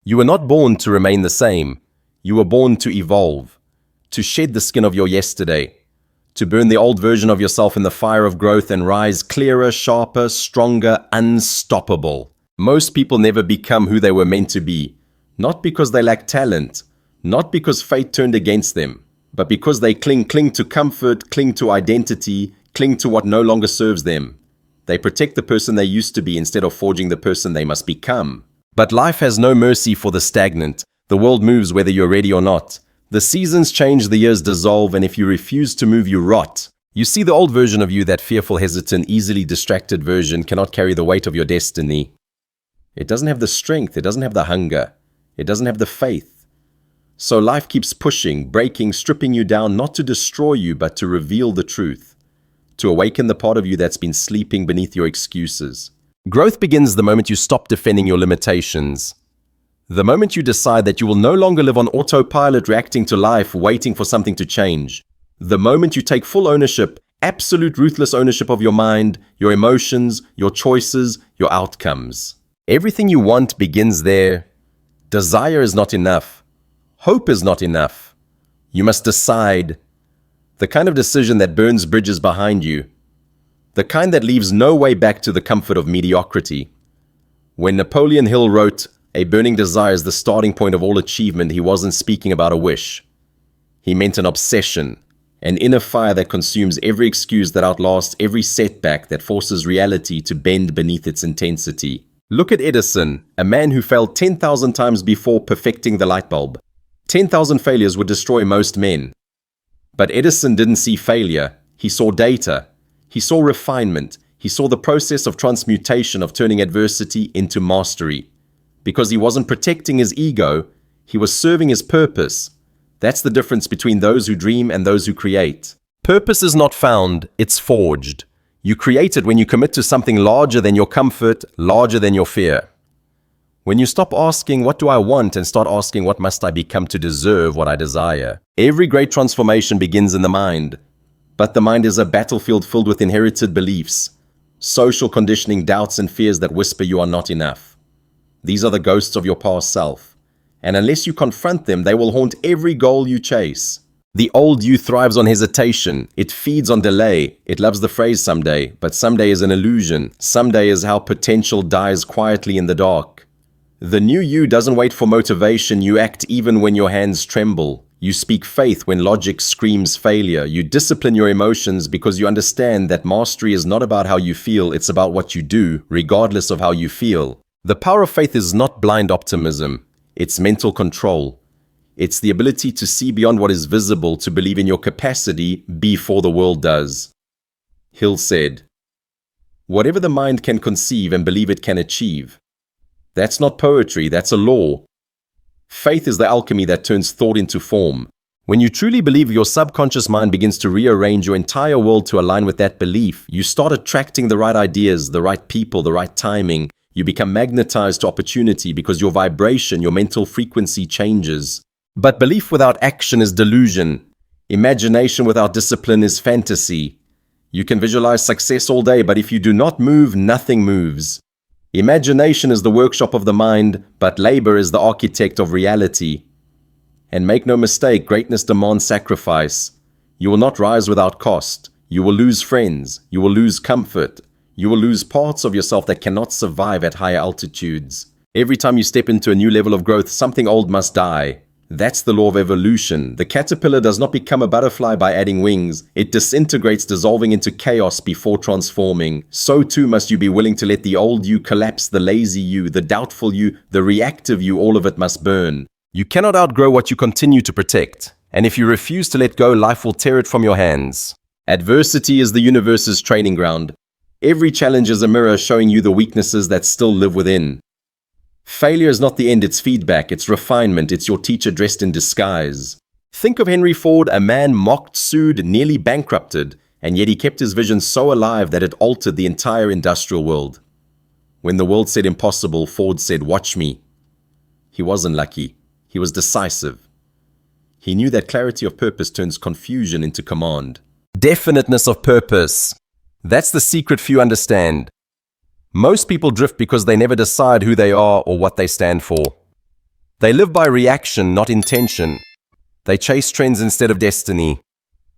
You were not born to remain the same. You were born to evolve, to shed the skin of your yesterday, to burn the old version of yourself in the fire of growth and rise clearer, sharper, stronger, unstoppable. Most people never become who they were meant to be, not because they lack talent, not because fate turned against them, but because they cling to comfort, cling to identity, cling to what no longer serves them. They protect the person they used to be instead of forging the person they must become. But life has no mercy for the stagnant. The world moves whether you're ready or not. The seasons change, the years dissolve, and if you refuse to move, you rot. You see, the old version of you, that fearful, hesitant, easily distracted version, cannot carry the weight of your destiny. It doesn't have the strength, it doesn't have the hunger, it doesn't have the faith. So life keeps pushing, breaking, stripping you down, not to destroy you, but to reveal the truth, to awaken the part of you that's been sleeping beneath your excuses. Growth begins the moment you stop defending your limitations. The moment you decide that you will no longer live on autopilot, reacting to life, waiting for something to change. The moment you take full ownership, absolute ruthless ownership of your mind, your emotions, your choices, your outcomes. Everything you want begins there. Desire is not enough. Hope is not enough. You must decide. The kind of decision that burns bridges behind you. The kind that leaves no way back to the comfort of mediocrity. When Napoleon Hill wrote, "A burning desire is the starting point of all achievement," he wasn't speaking about a wish. He meant an obsession, an inner fire that consumes every excuse, that outlasts every setback, that forces reality to bend beneath its intensity. Look at Edison, a man who failed 10,000 times before perfecting the light bulb. 10,000 failures would destroy most men. But Edison didn't see failure. He saw data. He saw refinement. He saw the process of transmutation, of turning adversity into mastery. Because he wasn't protecting his ego, he was serving his purpose. That's the difference between those who dream and those who create. Purpose is not found, it's forged. You create it when you commit to something larger than your comfort, larger than your fear. When you stop asking, "What do I want?" and start asking, "What must I become to deserve what I desire?" Every great transformation begins in the mind. But the mind is a battlefield filled with inherited beliefs, social conditioning, doubts, and fears that whisper you are not enough. These are the ghosts of your past self. And unless you confront them, they will haunt every goal you chase. The old you thrives on hesitation. It feeds on delay. It loves the phrase "someday," but someday is an illusion. Someday is how potential dies quietly in the dark. The new you doesn't wait for motivation. You act even when your hands tremble. You speak faith when logic screams failure. You discipline your emotions because you understand that mastery is not about how you feel, it's about what you do, regardless of how you feel. The power of faith is not blind optimism. It's mental control. It's the ability to see beyond what is visible, to believe in your capacity before the world does. Hill said, "Whatever the mind can conceive and believe it can achieve." That's not poetry, that's a law. Faith is the alchemy that turns thought into form. When you truly believe, your subconscious mind begins to rearrange your entire world to align with that belief. You start attracting the right ideas, the right people, the right timing. You become magnetized to opportunity because your vibration, your mental frequency changes. But belief without action is delusion. Imagination without discipline is fantasy. You can visualize success all day, but if you do not move, nothing moves. Imagination is the workshop of the mind, but labor is the architect of reality. And make no mistake, greatness demands sacrifice. You will not rise without cost. You will lose friends. You will lose comfort. You will lose parts of yourself that cannot survive at higher altitudes. Every time you step into a new level of growth, something old must die. That's the law of evolution. The caterpillar does not become a butterfly by adding wings. It disintegrates, dissolving into chaos before transforming. So too must you be willing to let the old you collapse, the lazy you, the doubtful you, the reactive you, all of it must burn. You cannot outgrow what you continue to protect. And if you refuse to let go, life will tear it from your hands. Adversity is the universe's training ground. Every challenge is a mirror showing you the weaknesses that still live within. Failure is not the end, it's feedback, it's refinement, it's your teacher dressed in disguise. Think of Henry Ford, a man mocked, sued, nearly bankrupted, and yet he kept his vision so alive that it altered the entire industrial world. When the world said impossible, Ford said, "Watch me." He wasn't lucky, he was decisive. He knew that clarity of purpose turns confusion into command. Definiteness of purpose. That's the secret few understand. Most people drift because they never decide who they are or what they stand for. They live by reaction, not intention. They chase trends instead of destiny.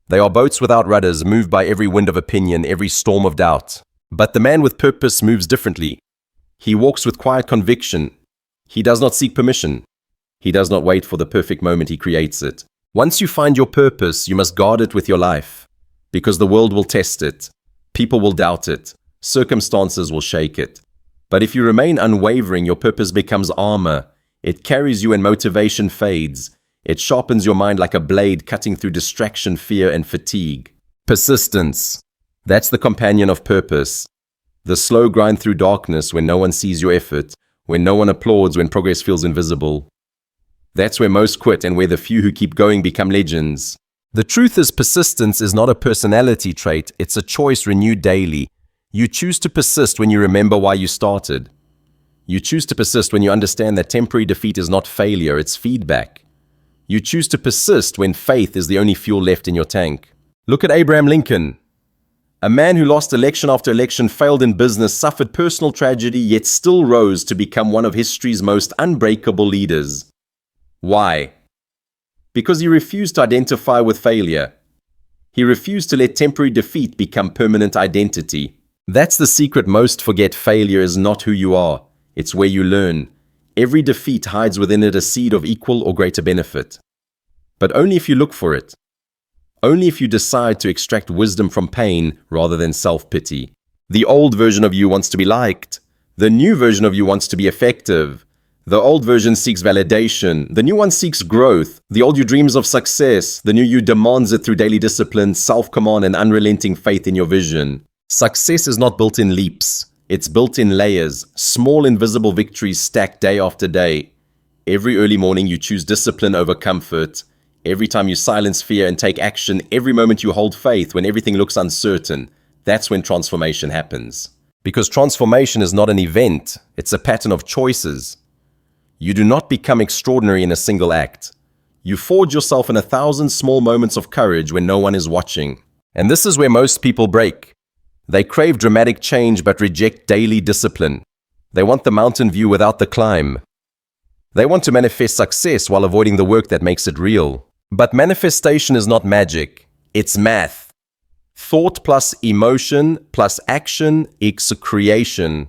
They are boats without rudders, moved by every wind of opinion, every storm of doubt. But the man with purpose moves differently. He walks with quiet conviction. He does not seek permission. He does not wait for the perfect moment, he creates it. Once you find your purpose, you must guard it with your life. Because the world will test it. People will doubt it. Circumstances will shake it. But if you remain unwavering, your purpose becomes armor. It carries you when motivation fades. It sharpens your mind like a blade, cutting through distraction, fear, and fatigue. Persistence. That's the companion of purpose. The slow grind through darkness when no one sees your effort, when no one applauds, when progress feels invisible. That's where most quit and where the few who keep going become legends. The truth is, persistence is not a personality trait, it's a choice renewed daily. You choose to persist when you remember why you started. You choose to persist when you understand that temporary defeat is not failure, it's feedback. You choose to persist when faith is the only fuel left in your tank. Look at Abraham Lincoln. A man who lost election after election, failed in business, suffered personal tragedy, yet still rose to become one of history's most unbreakable leaders. Why? Because he refused to identify with failure. He refused to let temporary defeat become permanent identity. That's the secret. Most forget. Failure is not who you are. It's where you learn. Every defeat hides within it a seed of equal or greater benefit. But only if you look for it. Only if you decide to extract wisdom from pain rather than self-pity. The old version of you wants to be liked. The new version of you wants to be effective. The old version seeks validation. The new one seeks growth. The old you dreams of success. The new you demands it through daily discipline, self-command, and unrelenting faith in your vision. Success is not built in leaps. It's built in layers, small invisible victories stacked day after day. Every early morning you choose discipline over comfort. Every time you silence fear and take action, every moment you hold faith when everything looks uncertain, that's when transformation happens. Because transformation is not an event, it's a pattern of choices. You do not become extraordinary in a single act. You forge yourself in 1,000 small moments of courage when no one is watching. And this is where most people break. They crave dramatic change but reject daily discipline. They want the mountain view without the climb. They want to manifest success while avoiding the work that makes it real. But manifestation is not magic. It's math. Thought plus emotion plus action equals creation.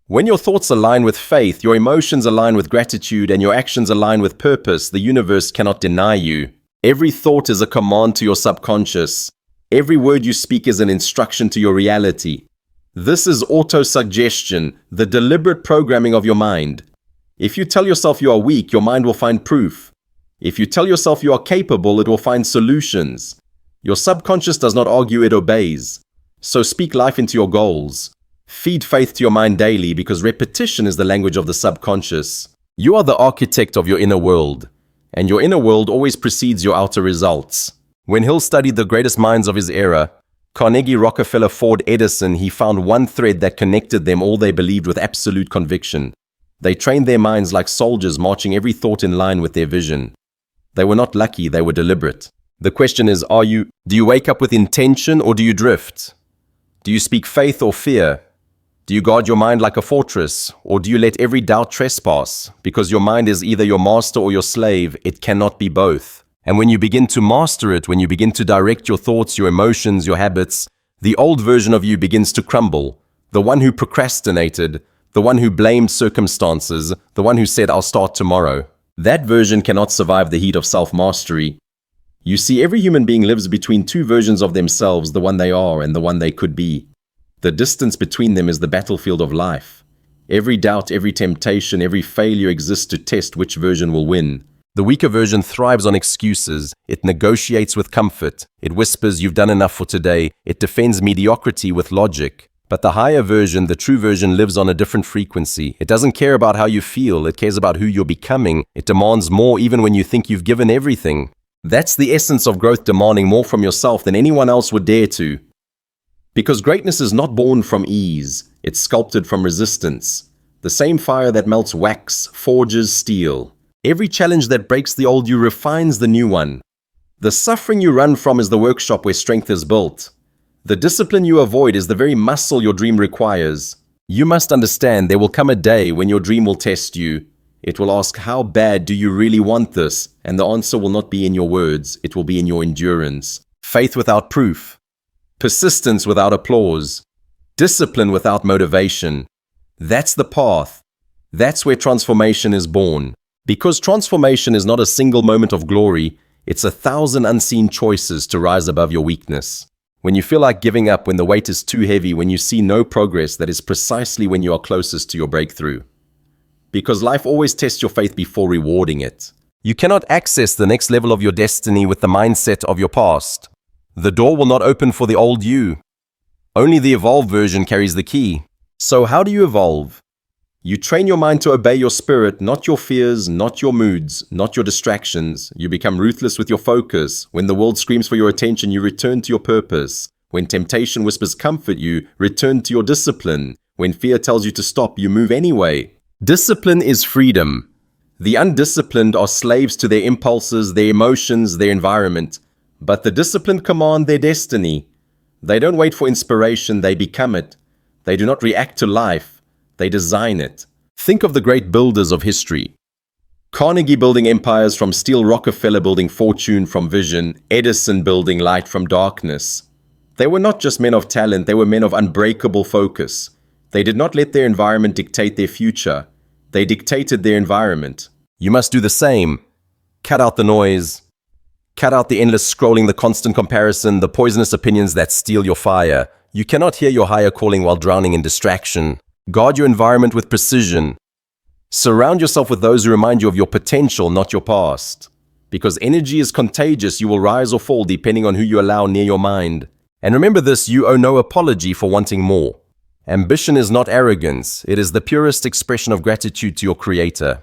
When your thoughts align with faith, your emotions align with gratitude, and your actions align with purpose, the universe cannot deny you. Every thought is a command to your subconscious. Every word you speak is an instruction to your reality. This is auto-suggestion, the deliberate programming of your mind. If you tell yourself you are weak, your mind will find proof. If you tell yourself you are capable, it will find solutions. Your subconscious does not argue, it obeys. So speak life into your goals. Feed faith to your mind daily, because repetition is the language of the subconscious. You are the architect of your inner world, and your inner world always precedes your outer results. When Hill studied the greatest minds of his era, Carnegie, Rockefeller, Ford, Edison, he found one thread that connected them all they believed with absolute conviction. They trained their minds like soldiers, marching every thought in line with their vision. They were not lucky, they were deliberate. The question is, do you wake up with intention or do you drift? Do you speak faith or fear? Do you guard your mind like a fortress, or do you let every doubt trespass? Because your mind is either your master or your slave, it cannot be both. And when you begin to master it, when you begin to direct your thoughts, your emotions, your habits, the old version of you begins to crumble. The one who procrastinated, the one who blamed circumstances, the one who said, "I'll start tomorrow." That version cannot survive the heat of self-mastery. You see, every human being lives between two versions of themselves, the one they are and the one they could be. The distance between them is the battlefield of life. Every doubt, every temptation, every failure exists to test which version will win. The weaker version thrives on excuses. It negotiates with comfort. It whispers, "You've done enough for today." It defends mediocrity with logic. But the higher version, the true version, lives on a different frequency. It doesn't care about how you feel. It cares about who you're becoming. It demands more even when you think you've given everything. That's the essence of growth, demanding more from yourself than anyone else would dare to. Because greatness is not born from ease. It's sculpted from resistance. The same fire that melts wax forges steel. Every challenge that breaks the old you refines the new one. The suffering you run from is the workshop where strength is built. The discipline you avoid is the very muscle your dream requires. You must understand there will come a day when your dream will test you, It will ask, how bad do you really want this? And the answer will not be in your words, it will be in your endurance. Faith without proof. Persistence without applause. Discipline without motivation. That's the path. That's where transformation is born. Because transformation is not a single moment of glory, it's 1,000 unseen choices to rise above your weakness. When you feel like giving up, when the weight is too heavy, when you see no progress, that is precisely when you are closest to your breakthrough. Because life always tests your faith before rewarding it. You cannot access the next level of your destiny with the mindset of your past. The door will not open for the old you. Only the evolved version carries the key. So how do you evolve? You train your mind to obey your spirit, not your fears, not your moods, not your distractions. You become ruthless with your focus. When the world screams for your attention, you return to your purpose. When temptation whispers comfort you, return to your discipline. When fear tells you to stop, you move anyway. Discipline is freedom. The undisciplined are slaves to their impulses, their emotions, their environment. But the disciplined command their destiny. They don't wait for inspiration, they become it. They do not react to life, they design it. Think of the great builders of history. Carnegie building empires from steel, Rockefeller building fortune from vision, Edison building light from darkness. They were not just men of talent, they were men of unbreakable focus. They did not let their environment dictate their future. They dictated their environment. You must do the same. Cut out the noise. Cut out the endless scrolling, the constant comparison, the poisonous opinions that steal your fire. You cannot hear your higher calling while drowning in distraction. Guard your environment with precision. Surround yourself with those who remind you of your potential, not your past. Because energy is contagious, you will rise or fall depending on who you allow near your mind. And remember this, you owe no apology for wanting more. Ambition is not arrogance, it is the purest expression of gratitude to your Creator.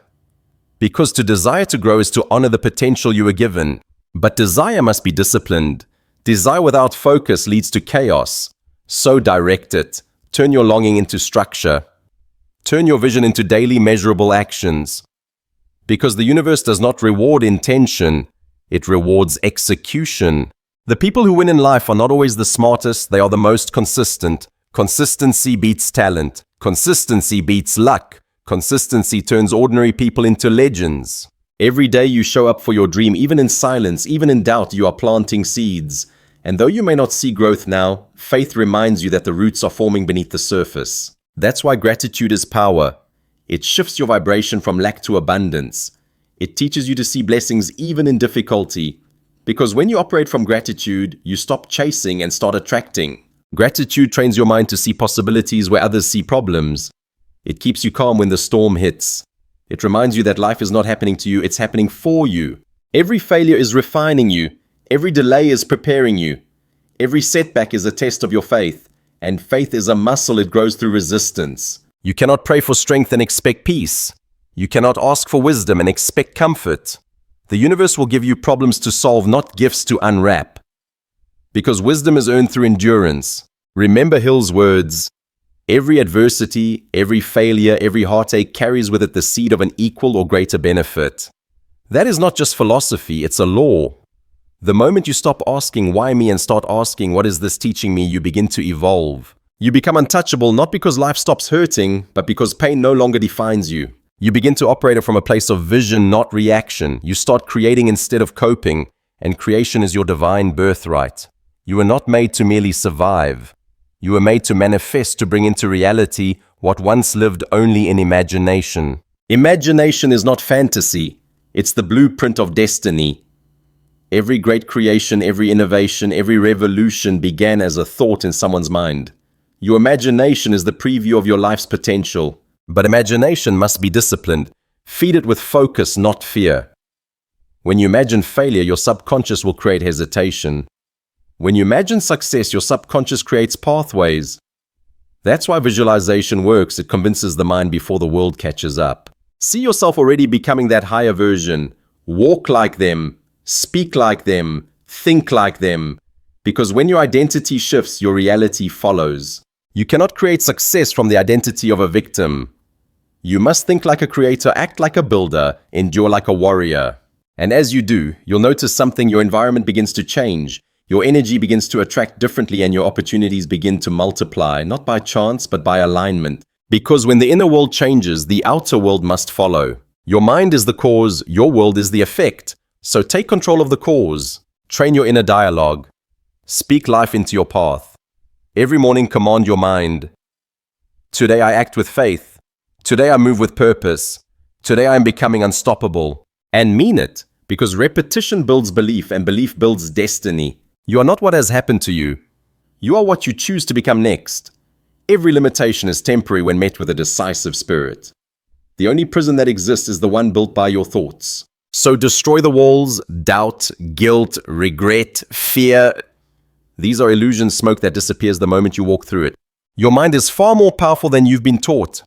Because to desire to grow is to honor the potential you were given. But desire must be disciplined. Desire without focus leads to chaos. So direct it. Turn your longing into structure. Turn your vision into daily measurable actions. Because the universe does not reward intention, it rewards execution. The people who win in life are not always the smartest, they are the most consistent. Consistency beats talent. Consistency beats luck. Consistency turns ordinary people into legends. Every day you show up for your dream, even in silence, even in doubt, you are planting seeds. And though you may not see growth now, faith reminds you that the roots are forming beneath the surface. That's why gratitude is power. It shifts your vibration from lack to abundance. It teaches you to see blessings even in difficulty. Because when you operate from gratitude, you stop chasing and start attracting. Gratitude trains your mind to see possibilities where others see problems. It keeps you calm when the storm hits. It reminds you that life is not happening to you, it's happening for you. Every failure is refining you. Every delay is preparing you. Every setback is a test of your faith. And faith is a muscle, it grows through resistance. You cannot pray for strength and expect peace. You cannot ask for wisdom and expect comfort. The universe will give you problems to solve, not gifts to unwrap. Because wisdom is earned through endurance. Remember Hill's words, every adversity, every failure, every heartache carries with it the seed of an equal or greater benefit. That is not just philosophy, it's a law. The moment you stop asking why me and start asking what is this teaching me, you begin to evolve. You become untouchable not because life stops hurting, but because pain no longer defines you. You begin to operate from a place of vision, not reaction. You start creating instead of coping, and creation is your divine birthright. You were not made to merely survive. You were made to manifest, to bring into reality what once lived only in imagination. Imagination is not fantasy. It's the blueprint of destiny. Every great creation, every innovation, every revolution began as a thought in someone's mind. Your imagination is the preview of your life's potential. But imagination must be disciplined. Feed it with focus, not fear. When you imagine failure, your subconscious will create hesitation. When you imagine success, your subconscious creates pathways. That's why visualization works. It convinces the mind before the world catches up. See yourself already becoming that higher version. Walk like them. Speak like them. Think like them. Because when your identity shifts, your reality follows. You cannot create success from the identity of a victim. You must think like a creator, act like a builder, endure like a warrior. And as you do, you'll notice something. Your environment begins to change. Your energy begins to attract differently and your opportunities begin to multiply, not by chance, but by alignment. Because when the inner world changes, the outer world must follow. Your mind is the cause, your world is the effect. So take control of the cause. Train your inner dialogue. Speak life into your path. Every morning command your mind. Today I act with faith. Today I move with purpose. Today I am becoming unstoppable. And mean it, because repetition builds belief and belief builds destiny. You are not what has happened to you. You are what you choose to become next. Every limitation is temporary when met with a decisive spirit. The only prison that exists is the one built by your thoughts. So destroy the walls, doubt, guilt, regret, fear. These are illusion smoke that disappears the moment you walk through it. Your mind is far more powerful than you've been taught.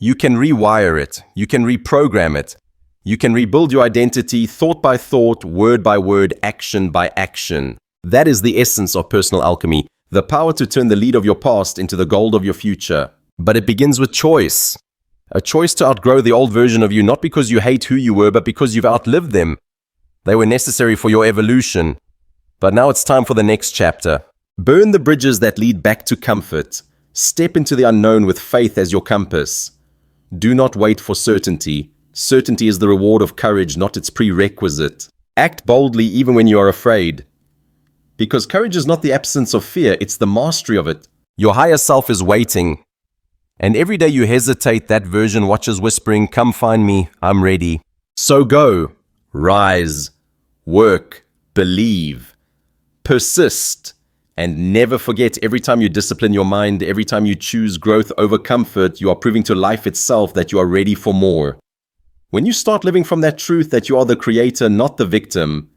You can rewire it. You can reprogram it. You can rebuild your identity thought by thought, word by word, action by action. That is the essence of personal alchemy, the power to turn the lead of your past into the gold of your future. But it begins with choice. A choice to outgrow the old version of you, not because you hate who you were, but because you've outlived them. They were necessary for your evolution. But now it's time for the next chapter. Burn the bridges that lead back to comfort. Step into the unknown with faith as your compass. Do not wait for certainty. Certainty is the reward of courage, not its prerequisite. Act boldly even when you are afraid. Because courage is not the absence of fear, it's the mastery of it. Your higher self is waiting. And every day you hesitate, that version watches whispering, "Come find me, I'm ready." So go, rise, work, believe, persist, and never forget, every time you discipline your mind, every time you choose growth over comfort, you are proving to life itself that you are ready for more. When you start living from that truth that you are the creator, not the victim,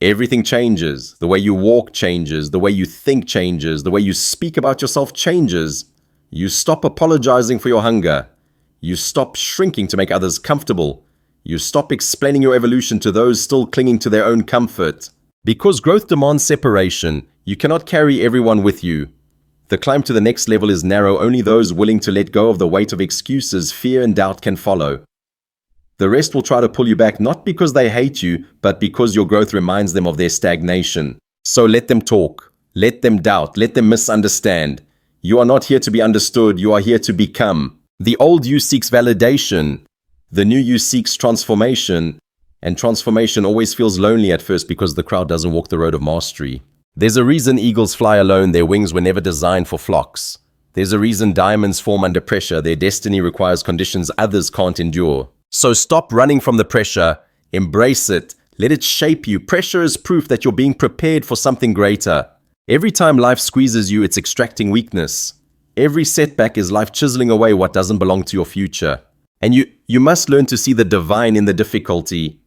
everything changes. The way you walk changes, the way you think changes, the way you speak about yourself changes. You stop apologizing for your hunger. You stop shrinking to make others comfortable. You stop explaining your evolution to those still clinging to their own comfort. Because growth demands separation, you cannot carry everyone with you. The climb to the next level is narrow. Only those willing to let go of the weight of excuses, fear, and doubt can follow. The rest will try to pull you back, not because they hate you, but because your growth reminds them of their stagnation. So let them talk. Let them doubt. Let them misunderstand. You are not here to be understood, you are here to become. The old you seeks validation. The new you seeks transformation. And transformation always feels lonely at first because the crowd doesn't walk the road of mastery. There's a reason eagles fly alone, their wings were never designed for flocks. There's a reason diamonds form under pressure, their destiny requires conditions others can't endure. So stop running from the pressure, embrace it, let it shape you. Pressure is proof that you're being prepared for something greater. Every time life squeezes you, it's extracting weakness. Every setback is life chiseling away what doesn't belong to your future. And you must learn to see the divine in the difficulty.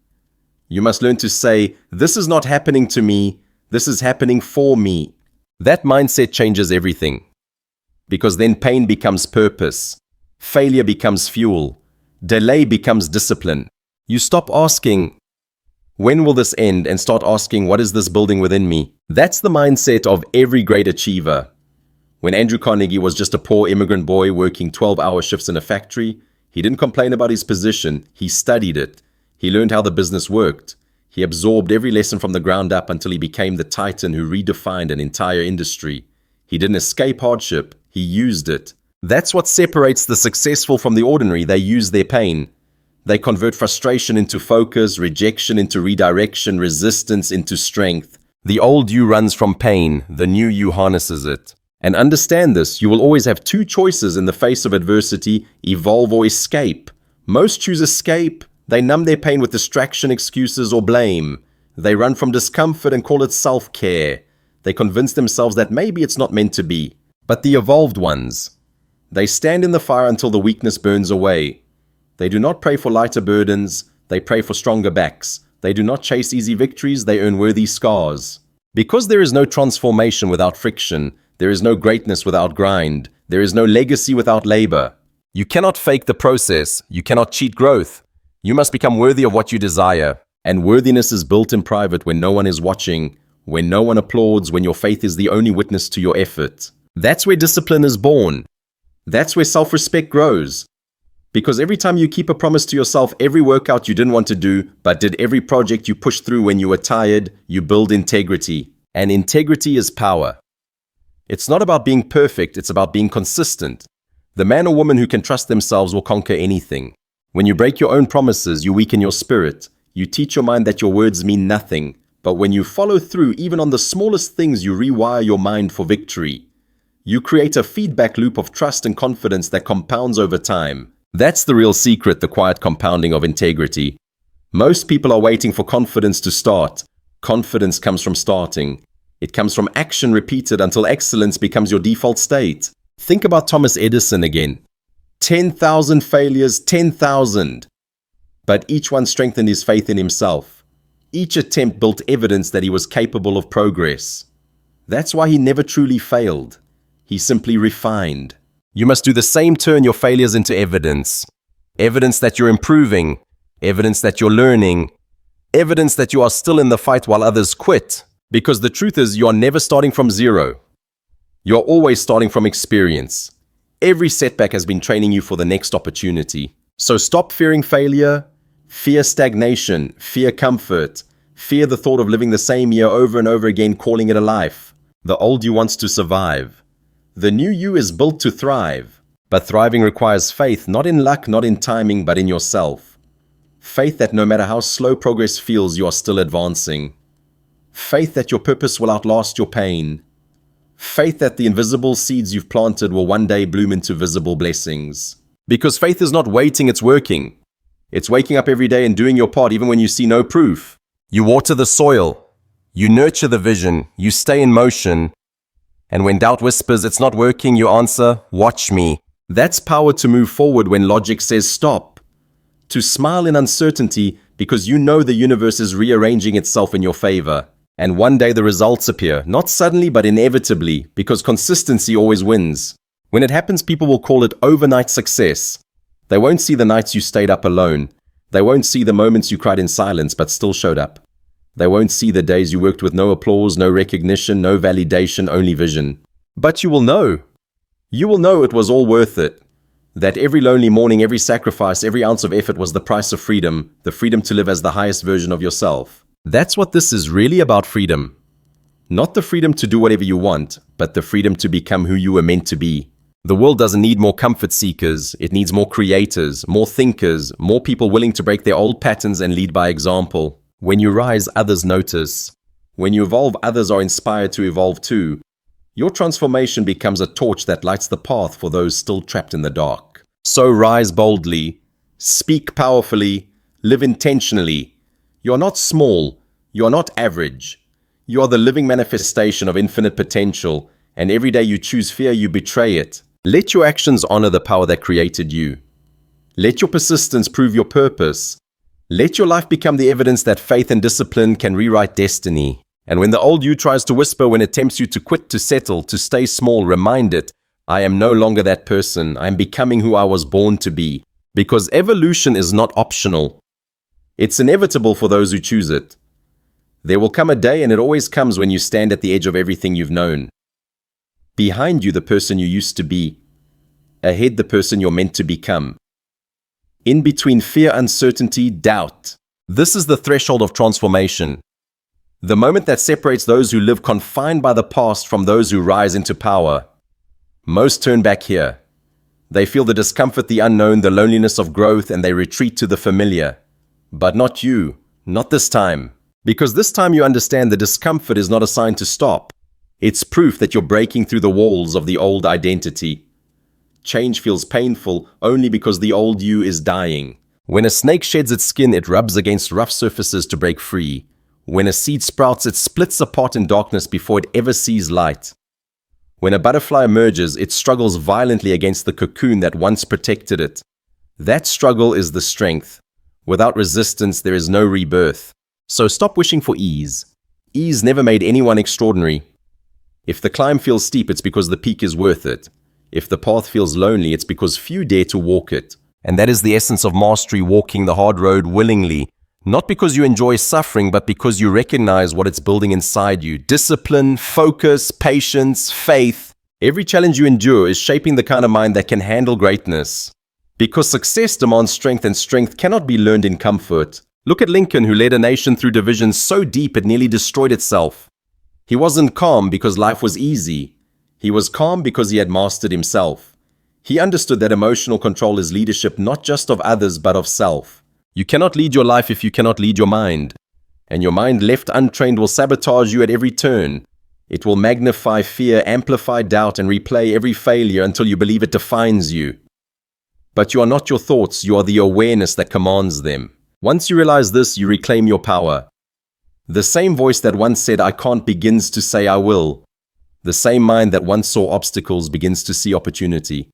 You must learn to say, this is not happening to me, this is happening for me. That mindset changes everything. Because then pain becomes purpose. Failure becomes fuel. Delay becomes discipline. You stop asking, when will this end? And start asking, what is this building within me? That's the mindset of every great achiever. When Andrew Carnegie was just a poor immigrant boy working 12-hour shifts in a factory, he didn't complain about his position, he studied it. He learned how the business worked. He absorbed every lesson from the ground up until he became the titan who redefined an entire industry. He didn't escape hardship, he used it. That's what separates the successful from the ordinary. They use their pain. They convert frustration into focus, rejection into redirection, resistance into strength. The old you runs from pain, the new you harnesses it. And understand this, you will always have two choices in the face of adversity, evolve or escape. Most choose escape. They numb their pain with distraction, excuses, or blame. They run from discomfort and call it self-care. They convince themselves that maybe it's not meant to be. But the evolved ones, they stand in the fire until the weakness burns away. They do not pray for lighter burdens, they pray for stronger backs. They do not chase easy victories, they earn worthy scars. Because there is no transformation without friction, there is no greatness without grind, there is no legacy without labor. You cannot fake the process, you cannot cheat growth. You must become worthy of what you desire. And worthiness is built in private when no one is watching, when no one applauds, when your faith is the only witness to your effort. That's where discipline is born. That's where self-respect grows. Because every time you keep a promise to yourself, every workout you didn't want to do, but did every project you pushed through when you were tired, you build integrity. And integrity is power. It's not about being perfect, it's about being consistent. The man or woman who can trust themselves will conquer anything. When you break your own promises, you weaken your spirit. You teach your mind that your words mean nothing. But when you follow through, even on the smallest things, you rewire your mind for victory. You create a feedback loop of trust and confidence that compounds over time. That's the real secret, the quiet compounding of integrity. Most people are waiting for confidence to start. Confidence comes from starting. It comes from action repeated until excellence becomes your default state. Think about Thomas Edison again. 10,000 failures, 10,000. But each one strengthened his faith in himself. Each attempt built evidence that he was capable of progress. That's why he never truly failed. He simply refined. You must do the same, turn your failures into evidence. Evidence that you're improving. Evidence that you're learning. Evidence that you are still in the fight while others quit. Because the truth is, you are never starting from zero. You're always starting from experience. Every setback has been training you for the next opportunity. So stop fearing failure, fear stagnation, fear comfort, fear the thought of living the same year over and over again, calling it a life. The old you wants to survive. The new you is built to thrive. But thriving requires faith, not in luck, not in timing, but in yourself. Faith that no matter how slow progress feels, you are still advancing. Faith that your purpose will outlast your pain. Faith that the invisible seeds you've planted will one day bloom into visible blessings. Because faith is not waiting, it's working. It's waking up every day and doing your part even when you see no proof. You water the soil. You nurture the vision. You stay in motion. And when doubt whispers it's not working, you answer, watch me. That's power to move forward when logic says stop. To smile in uncertainty because you know the universe is rearranging itself in your favor. And one day the results appear, not suddenly but inevitably, because consistency always wins. When it happens, people will call it overnight success. They won't see the nights you stayed up alone. They won't see the moments you cried in silence but still showed up. They won't see the days you worked with no applause, no recognition, no validation, only vision. But you will know. You will know it was all worth it. That every lonely morning, every sacrifice, every ounce of effort was the price of freedom, the freedom to live as the highest version of yourself. That's what this is really about, freedom. Not the freedom to do whatever you want, but the freedom to become who you were meant to be. The world doesn't need more comfort seekers. It needs more creators, more thinkers, more people willing to break their old patterns and lead by example. When you rise, others notice. When you evolve, others are inspired to evolve too. Your transformation becomes a torch that lights the path for those still trapped in the dark. So rise boldly, speak powerfully, live intentionally. You're not small, you're not average. You are the living manifestation of infinite potential, and every day you choose fear, you betray it. Let your actions honor the power that created you. Let your persistence prove your purpose. Let your life become the evidence that faith and discipline can rewrite destiny. And when the old you tries to whisper, when it tempts you to quit, to settle, to stay small, remind it, I am no longer that person. I am becoming who I was born to be. Because evolution is not optional. It's inevitable for those who choose it. There will come a day, and it always comes when you stand at the edge of everything you've known. Behind you, the person you used to be. Ahead, the person you're meant to become. In between fear, uncertainty, doubt. This is the threshold of transformation. The moment that separates those who live confined by the past from those who rise into power. Most turn back here. They feel the discomfort, the unknown, the loneliness of growth, and they retreat to the familiar. But not you. Not this time. Because this time you understand the discomfort is not a sign to stop. It's proof that you're breaking through the walls of the old identity. Change feels painful only because the old you is dying. When a snake sheds its skin, it rubs against rough surfaces to break free. When a seed sprouts, it splits apart in darkness before it ever sees light. When a butterfly emerges, it struggles violently against the cocoon that once protected it. That struggle is the strength. Without resistance, there is no rebirth. So stop wishing for ease. Ease never made anyone extraordinary. If the climb feels steep, it's because the peak is worth it. If the path feels lonely, it's because few dare to walk it. And that is the essence of mastery, walking the hard road willingly. Not because you enjoy suffering, but because you recognize what it's building inside you. Discipline, focus, patience, faith. Every challenge you endure is shaping the kind of mind that can handle greatness. Because success demands strength, and strength cannot be learned in comfort. Look at Lincoln, who led a nation through division so deep it nearly destroyed itself. He wasn't calm because life was easy. He was calm because he had mastered himself. He understood that emotional control is leadership not just of others but of self. You cannot lead your life if you cannot lead your mind. And your mind left untrained will sabotage you at every turn. It will magnify fear, amplify doubt, and replay every failure until you believe it defines you. But you are not your thoughts, you are the awareness that commands them. Once you realize this, you reclaim your power. The same voice that once said, "I can't," begins to say, "I will." The same mind that once saw obstacles begins to see opportunity.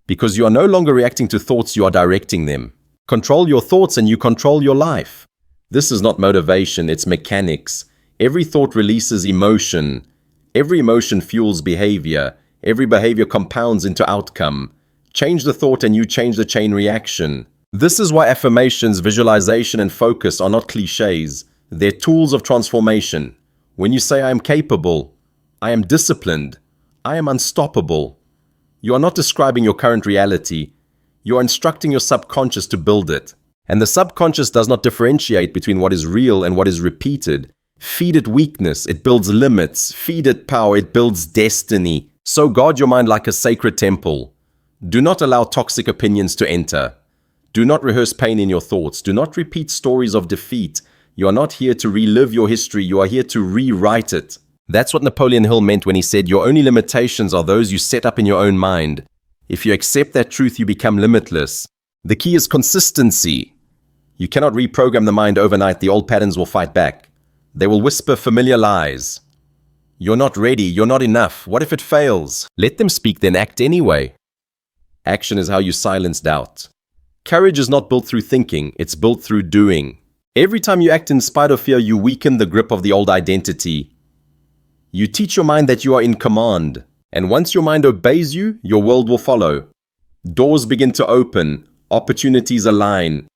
Because you are no longer reacting to thoughts, you are directing them. Control your thoughts and you control your life. This is not motivation, it's mechanics. Every thought releases emotion. Every emotion fuels behavior. Every behavior compounds into outcome. Change the thought and you change the chain reaction. This is why affirmations, visualization, and focus are not cliches. They're tools of transformation. When you say, "I am capable," "I am disciplined," "I am unstoppable," you are not describing your current reality. You are instructing your subconscious to build it. And the subconscious does not differentiate between what is real and what is repeated. Feed it weakness, it builds limits. Feed it power, it builds destiny. So guard your mind like a sacred temple. Do not allow toxic opinions to enter. Do not rehearse pain in your thoughts. Do not repeat stories of defeat. You are not here to relive your history. You are here to rewrite it. That's what Napoleon Hill meant when he said, "Your only limitations are those you set up in your own mind." If you accept that truth, you become limitless. The key is consistency. You cannot reprogram the mind overnight. The old patterns will fight back. They will whisper familiar lies. You're not ready. You're not enough. What if it fails? Let them speak, then act anyway. Action is how you silence doubt. Courage is not built through thinking. It's built through doing. Every time you act in spite of fear, you weaken the grip of the old identity. You teach your mind that you are in command. And once your mind obeys you, your world will follow. Doors begin to open. Opportunities align.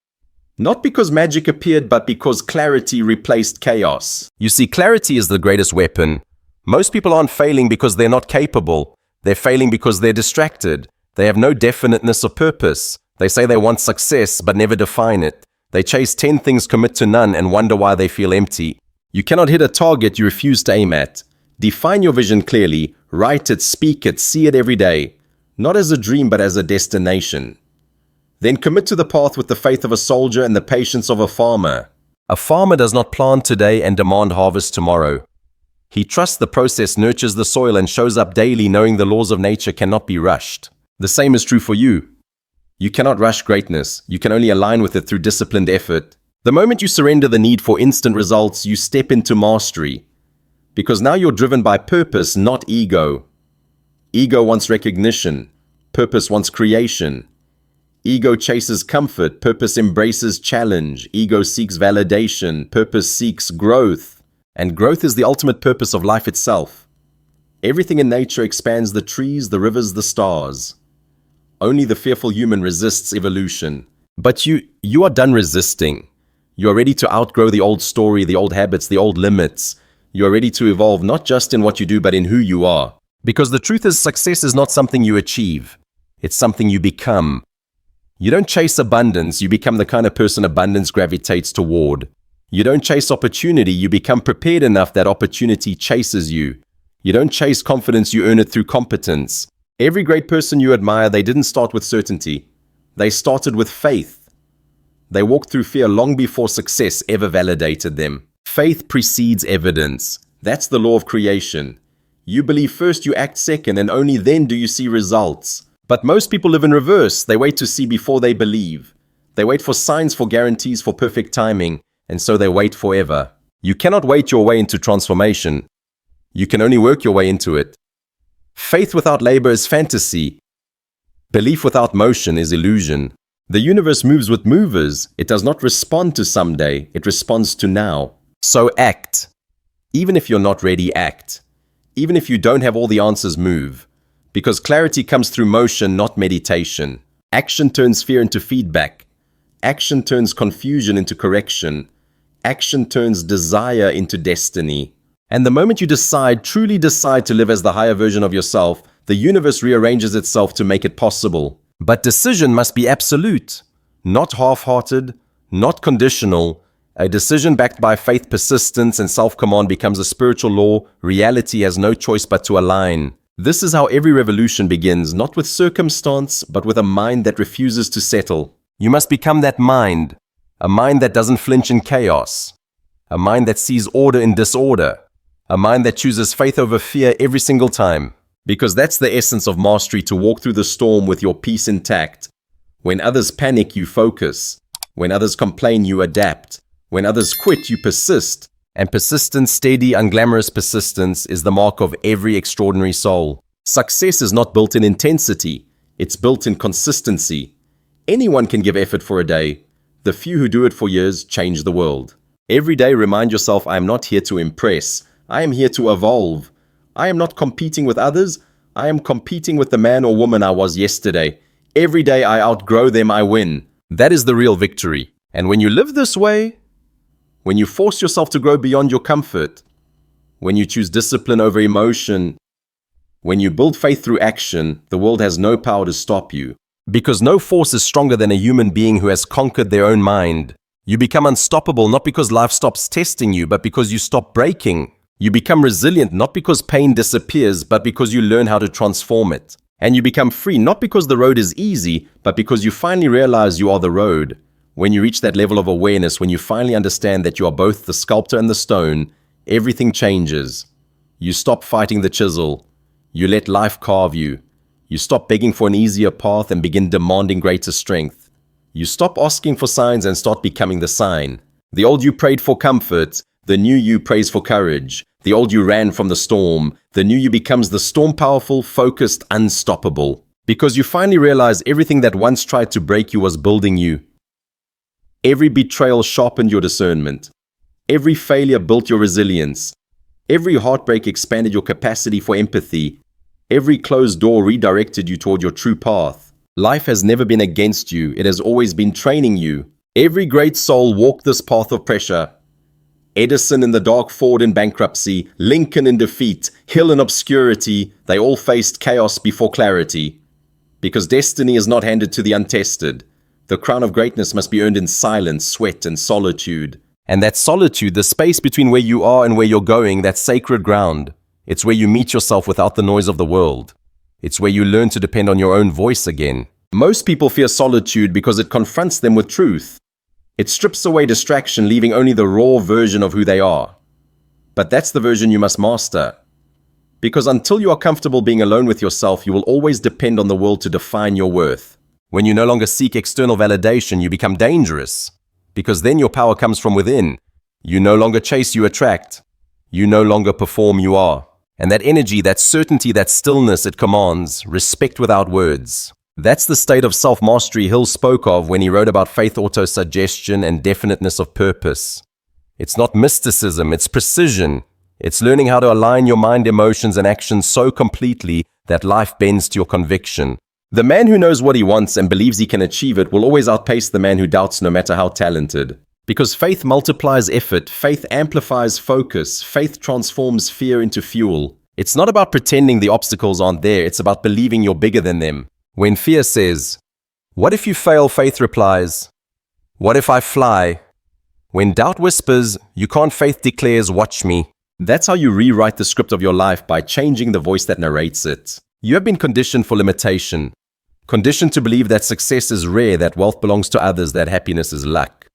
Not because magic appeared, but because clarity replaced chaos. You see, clarity is the greatest weapon. Most people aren't failing because they're not capable. They're failing because they're distracted. They have no definiteness or purpose. They say they want success, but never define it. They chase 10 things, commit to none, and wonder why they feel empty. You cannot hit a target you refuse to aim at. Define your vision clearly. Write it, speak it, see it every day. Not as a dream, but as a destination. Then commit to the path with the faith of a soldier and the patience of a farmer. A farmer does not plant today and demand harvest tomorrow. He trusts the process, nurtures the soil, and shows up daily knowing the laws of nature cannot be rushed. The same is true for you. You cannot rush greatness. You can only align with it through disciplined effort. The moment you surrender the need for instant results, you step into mastery. Because now you're driven by purpose, not ego. Ego wants recognition. Purpose wants creation. Ego chases comfort. Purpose embraces challenge. Ego seeks validation. Purpose seeks growth. And growth is the ultimate purpose of life itself. Everything in nature expands: the trees, the rivers, the stars. Only the fearful human resists evolution. But you are done resisting. You are ready to outgrow the old story, the old habits, the old limits. You are ready to evolve not just in what you do, but in who you are. Because the truth is, success is not something you achieve. It's something you become. You don't chase abundance, you become the kind of person abundance gravitates toward. You don't chase opportunity, you become prepared enough that opportunity chases you. You don't chase confidence, you earn it through competence. Every great person you admire, they didn't start with certainty. They started with faith. They walked through fear long before success ever validated them. Faith precedes evidence. That's the law of creation. You believe first, you act second, and only then do you see results. But most people live in reverse. They wait to see before they believe. They wait for signs, for guarantees, for perfect timing, and so they wait forever. You cannot wait your way into transformation. You can only work your way into it. Faith without labor is fantasy. Belief without motion is illusion. The universe moves with movers. It does not respond to someday. It responds to now. So act. Even if you're not ready, act. Even if you don't have all the answers, move. Because clarity comes through motion, not meditation. Action turns fear into feedback. Action turns confusion into correction. Action turns desire into destiny. And the moment you decide, truly decide to live as the higher version of yourself, the universe rearranges itself to make it possible. But decision must be absolute, not half-hearted, not conditional. A decision backed by faith, persistence, and self-command becomes a spiritual law. Reality has no choice but to align. This is how every revolution begins, not with circumstance, but with a mind that refuses to settle. You must become that mind, a mind that doesn't flinch in chaos, a mind that sees order in disorder, a mind that chooses faith over fear every single time. Because that's the essence of mastery, to walk through the storm with your peace intact. When others panic, you focus. When others complain, you adapt. When others quit, you persist. And persistent, steady, unglamorous persistence is the mark of every extraordinary soul. Success is not built in intensity. It's built in consistency. Anyone can give effort for a day. The few who do it for years change the world. Every day remind yourself, I am not here to impress. I am here to evolve. I am not competing with others. I am competing with the man or woman I was yesterday. Every day I outgrow them, I win. That is the real victory. And when you live this way, when you force yourself to grow beyond your comfort, when you choose discipline over emotion, when you build faith through action, the world has no power to stop you. Because no force is stronger than a human being who has conquered their own mind. You become unstoppable not because life stops testing you, but because you stop breaking. You become resilient not because pain disappears, but because you learn how to transform it. And you become free not because the road is easy, but because you finally realize you are the road. When you reach that level of awareness, when you finally understand that you are both the sculptor and the stone, everything changes. You stop fighting the chisel. You let life carve you. You stop begging for an easier path and begin demanding greater strength. You stop asking for signs and start becoming the sign. The old you prayed for comfort. The new you prays for courage. The old you ran from the storm. The new you becomes the storm-powerful, focused, unstoppable. Because you finally realize everything that once tried to break you was building you. Every betrayal sharpened your discernment. Every failure built your resilience. Every heartbreak expanded your capacity for empathy. Every closed door redirected you toward your true path. Life has never been against you. It has always been training you. Every great soul walked this path of pressure. Edison in the dark Ford in bankruptcy, Lincoln in defeat, Hill in obscurity, they all faced chaos before clarity. Because destiny is not handed to the untested. The crown of greatness must be earned in silence, sweat, and solitude. And that solitude, the space between where you are and where you're going, that sacred ground. It's where you meet yourself without the noise of the world. It's where you learn to depend on your own voice again. Most people fear solitude because it confronts them with truth. It strips away distraction, leaving only the raw version of who they are. But that's the version you must master. Because until you are comfortable being alone with yourself, you will always depend on the world to define your worth. When you no longer seek external validation, you become dangerous. Because then your power comes from within. You no longer chase, you attract. You no longer perform, you are. And that energy, that certainty, that stillness it commands, respect without words. That's the state of self-mastery Hill spoke of when he wrote about faith auto-suggestion and definiteness of purpose. It's not mysticism, it's precision. It's learning how to align your mind, emotions, and actions so completely that life bends to your conviction. The man who knows what he wants and believes he can achieve it will always outpace the man who doubts, no matter how talented. Because faith multiplies effort, faith amplifies focus, faith transforms fear into fuel. It's not about pretending the obstacles aren't there, it's about believing you're bigger than them. When fear says, "What if you fail?" faith replies, "What if I fly?" When doubt whispers, "You can't," faith declares, "Watch me." That's how you rewrite the script of your life, by changing the voice that narrates it. You have been conditioned for limitation. Conditioned to believe that success is rare, that wealth belongs to others, that happiness is luck.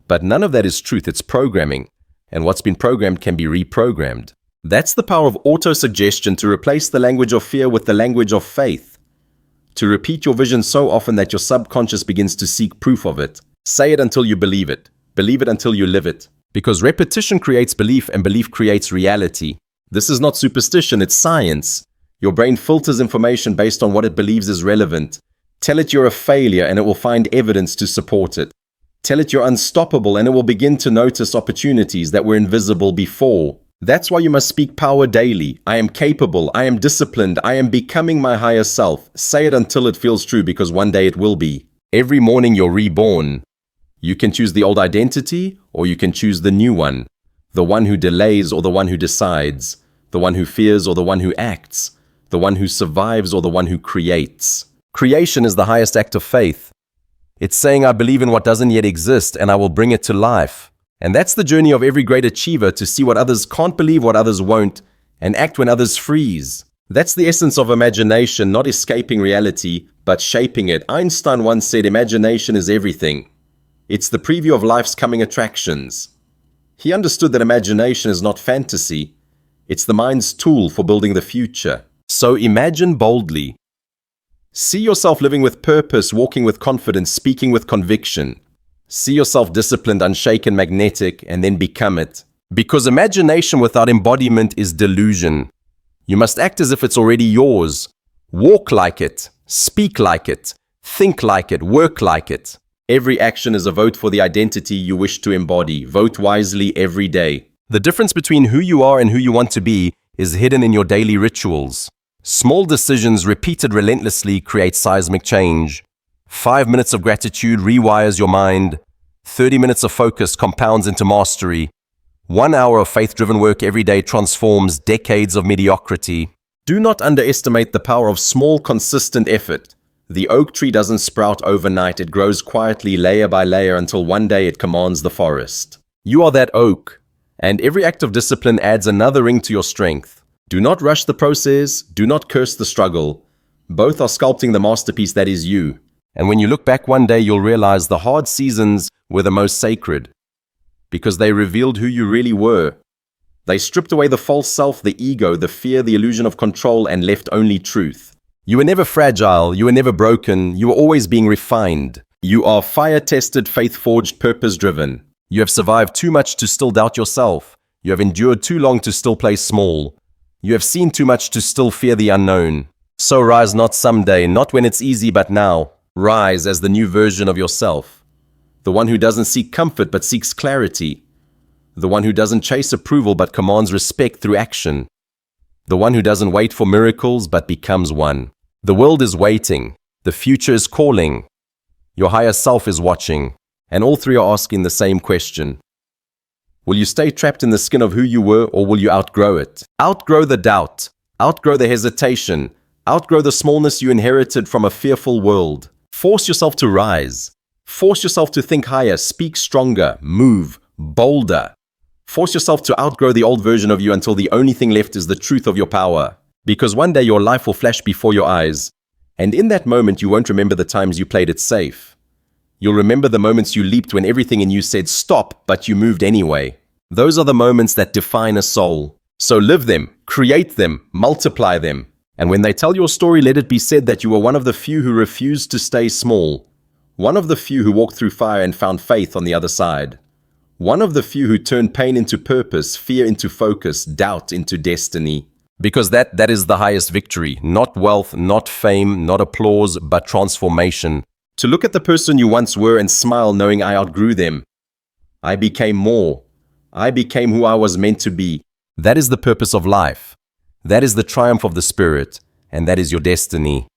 But none of that is truth, it's programming. And what's been programmed can be reprogrammed. That's the power of auto-suggestion, to replace the language of fear with the language of faith. To repeat your vision so often that your subconscious begins to seek proof of it. Say it until you believe it. Believe it until you live it. Because repetition creates belief and belief creates reality. This is not superstition, it's science. Your brain filters information based on what it believes is relevant. Tell it you're a failure and it will find evidence to support it. Tell it you're unstoppable and it will begin to notice opportunities that were invisible before. That's why you must speak power daily. I am capable, I am disciplined, I am becoming my higher self. Say it until it feels true, because one day it will be. Every morning you're reborn. You can choose the old identity or you can choose the new one. The one who delays or the one who decides. The one who fears or the one who acts. The one who survives or the one who creates. Creation is the highest act of faith. It's saying, I believe in what doesn't yet exist and I will bring it to life. And that's the journey of every great achiever, to see what others can't believe, what others won't, and act when others freeze. That's the essence of imagination, not escaping reality, but shaping it. Einstein once said, imagination is everything. It's the preview of life's coming attractions. He understood that imagination is not fantasy. It's the mind's tool for building the future. So imagine boldly. See yourself living with purpose, walking with confidence, speaking with conviction. See yourself disciplined, unshaken, magnetic, and then become it. Because imagination without embodiment is delusion. You must act as if it's already yours. Walk like it, speak like it, think like it, work like it. Every action is a vote for the identity you wish to embody. Vote wisely every day. The difference between who you are and who you want to be is hidden in your daily rituals. Small decisions repeated relentlessly create seismic change. 5 minutes of gratitude rewires your mind. 30 minutes of focus compounds into mastery. 1 hour of faith-driven work every day transforms decades of mediocrity. Do not underestimate the power of small, consistent effort. The oak tree doesn't sprout overnight. It grows quietly, layer by layer, until one day it commands the forest. You are that oak, and every act of discipline adds another ring to your strength. Do not rush the process. Do not curse the struggle. Both are sculpting the masterpiece that is you. And when you look back one day, you'll realize the hard seasons were the most sacred, because they revealed who you really were. They stripped away the false self, the ego, the fear, the illusion of control, and left only truth. You were never fragile, you were never broken, you were always being refined. You are fire-tested, faith-forged, purpose-driven. You have survived too much to still doubt yourself. You have endured too long to still play small. You have seen too much to still fear the unknown. So rise not someday, not when it's easy, but now. Rise as the new version of yourself. The one who doesn't seek comfort but seeks clarity. The one who doesn't chase approval but commands respect through action. The one who doesn't wait for miracles but becomes one. The world is waiting. The future is calling. Your higher self is watching. And all three are asking the same question. Will you stay trapped in the skin of who you were, or will you outgrow it? Outgrow the doubt. Outgrow the hesitation. Outgrow the smallness you inherited from a fearful world. Force yourself to rise. Force yourself to think higher, speak stronger, move bolder. Force yourself to outgrow the old version of you until the only thing left is the truth of your power. Because one day your life will flash before your eyes, and in that moment you won't remember the times you played it safe. You'll remember the moments you leaped when everything in you said stop, but you moved anyway. Those are the moments that define a soul. So live them, create them, multiply them. And when they tell your story, let it be said that you were one of the few who refused to stay small. One of the few who walked through fire and found faith on the other side. One of the few who turned pain into purpose, fear into focus, doubt into destiny. Because that is the highest victory. Not wealth, not fame, not applause, but transformation. To look at the person you once were and smile knowing I outgrew them. I became more. I became who I was meant to be. That is the purpose of life. That is the triumph of the spirit. And that is your destiny.